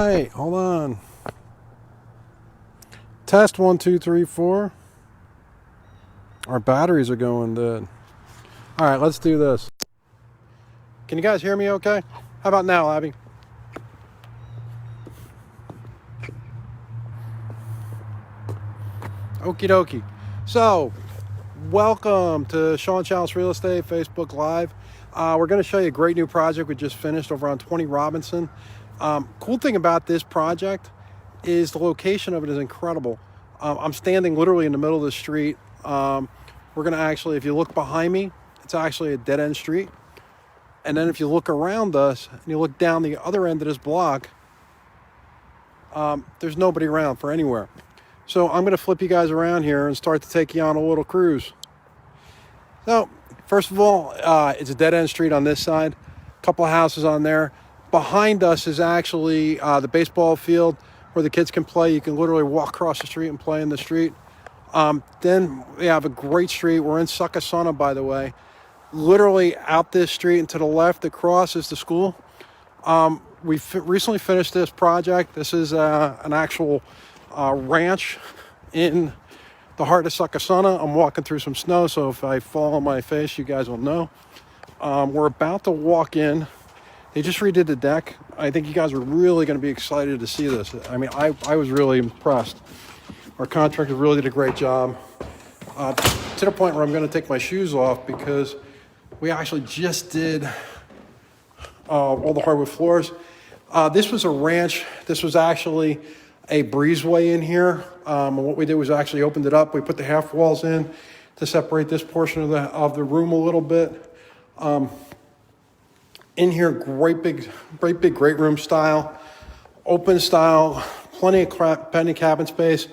right, hold on. Test 1, 2, 3, 4. Our batteries are going dead. All right, let's do this. Can you guys hear me okay? How about now, Abby? Okie dokie. So, welcome to Sean Chalice Real Estate Facebook Live. We're going to show you a great new project we just finished over on 20 Robinson. Cool thing about this project is the location of it is incredible. I'm standing literally in the middle of the street. We're going to actually, if you look behind me, it's actually a dead-end street. And then if you look around us and you look down the other end of this block, there's nobody around for anywhere. So I'm going to flip you guys around here and start to take you on a little cruise. So first of all, it's a dead-end street on this side. A couple of houses on there. Behind us is actually the baseball field where the kids can play. You can literally walk across the street and play in the street. Then we have a great street. We're in Succasunna, by the way. Literally out this street and to the left across is the school. We recently finished this project. This is an actual ranch in the heart of Succasunna. I'm walking through some snow, so if I fall on my face, you guys will know. We're about to walk in. They just redid the deck. I think you guys are really going to be excited to see this. I mean, I was really impressed. Our contractor really did a great job, to the point where I'm going to take my shoes off because we actually just did all the hardwood floors. This was a ranch. This was actually a breezeway in here. And what we did was actually opened it up. We put the half walls in to separate this portion of the room a little bit. In here, great big room style, open style, plenty of cabin space,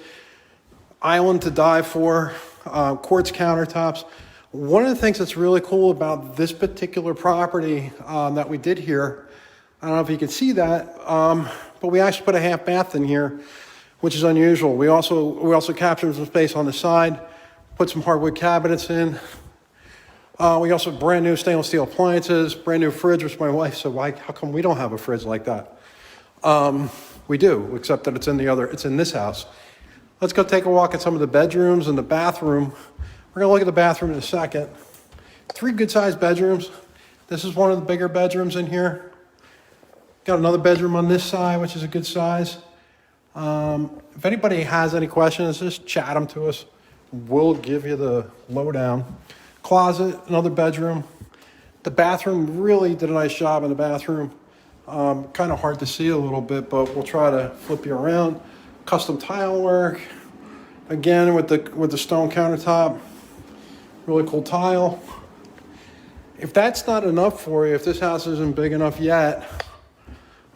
island to die for, quartz countertops. One of the things that's really cool about this particular property that we did here, I don't know if you can see that, but we actually put a half bath in here, which is unusual. We also captured some space on the side, put some hardwood cabinets in. We also have brand new stainless steel appliances, brand new fridge, which my wife said, how come we don't have a fridge like that? We do, except that it's in this house. Let's go take a walk at some of the bedrooms and the bathroom. We're going to look at the bathroom in a second. 3 good-sized bedrooms. This is one of the bigger bedrooms in here. Got another bedroom on this side, which is a good size. If anybody has any questions, just chat them to us. We'll give you the lowdown. Closet, another bedroom. The bathroom, really did a nice job in the bathroom. Kind of hard to see a little bit, but we'll try to flip you around. Custom tile work. Again, with the stone countertop. Really cool tile. If that's not enough for you, if this house isn't big enough yet,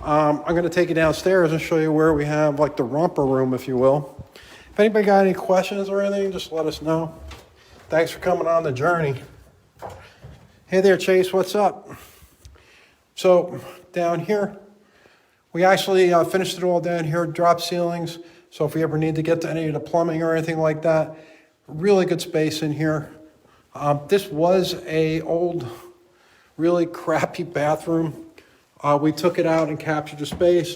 I'm going to take you downstairs and show you where we have like the romper room, if you will. If anybody got any questions or anything, just let us know. Thanks for coming on the journey. Hey there, Chase, what's up? So down here, we actually finished it all down here, drop ceilings. So if we ever need to get to any of the plumbing or anything like that, really good space in here. This was a old, really crappy bathroom. We took it out and captured the space,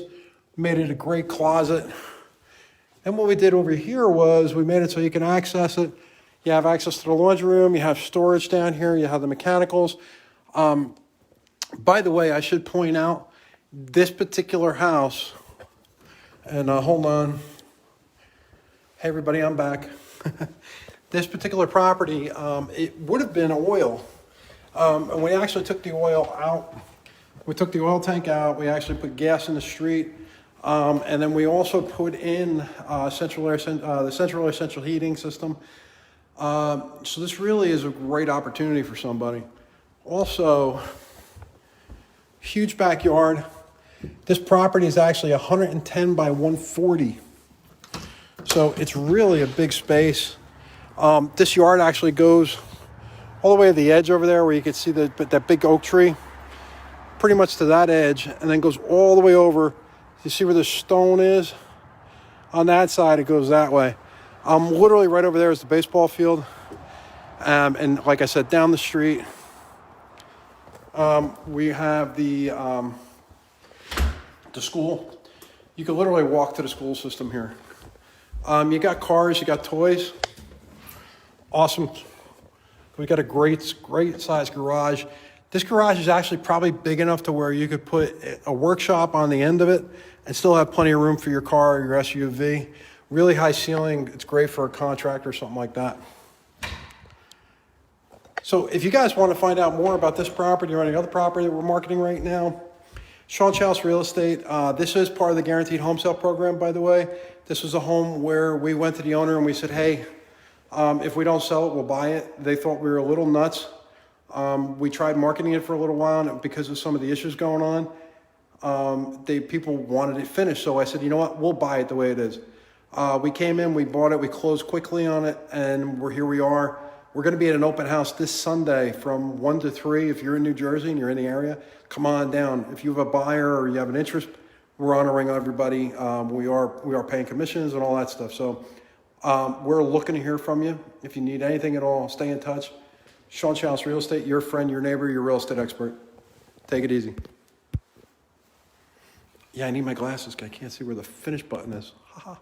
made it a great closet. And what we did over here was we made it so you can access it. You have access to the laundry room. You have storage down here. You have the mechanicals. By the way, I should point out this particular house, and hold on. Hey, everybody, I'm back. This particular property, it would have been oil. And we actually took the oil out. We took the oil tank out. We actually put gas in the street. And then we also put in the central air central heating system. So this really is a great opportunity for somebody. Also, huge backyard. This property is actually 110 by 140. So it's really a big space. This yard actually goes all the way to the edge over there where you can see that big oak tree. Pretty much to that edge, and then goes all the way over. You see where the stone is? On that side, it goes that way. Literally right over there is the baseball field. And like I said, down the street, we have the school. You can literally walk to the school system here. You got cars, you got toys. Awesome. We got a great sized garage. This garage is actually probably big enough to where you could put a workshop on the end of it and still have plenty of room for your car or your SUV. Really high ceiling. It's great for a contractor or something like that. So if you guys want to find out more about this property or any other property that we're marketing right now, Sean Chalice Real Estate, this is part of the Guaranteed Home Sale Program, by the way. This was a home where we went to the owner and we said, hey, if we don't sell it, we'll buy it. They thought we were a little nuts. We tried marketing it for a little while, and because of some of the issues going on, people wanted it finished. So I said, you know what, we'll buy it the way it is. We came in, we bought it, we closed quickly on it, and here we are. We're going to be at an open house this Sunday from 1 to 3. If you're in New Jersey and you're in the area, come on down. If you have a buyer or you have an interest, we're honoring everybody. We are paying commissions and all that stuff. So we're looking to hear from you. If you need anything at all, stay in touch. Sean Chalice Real Estate, your friend, your neighbor, your real estate expert. Take it easy. Yeah, I need my glasses. I can't see where the finish button is. Ha ha.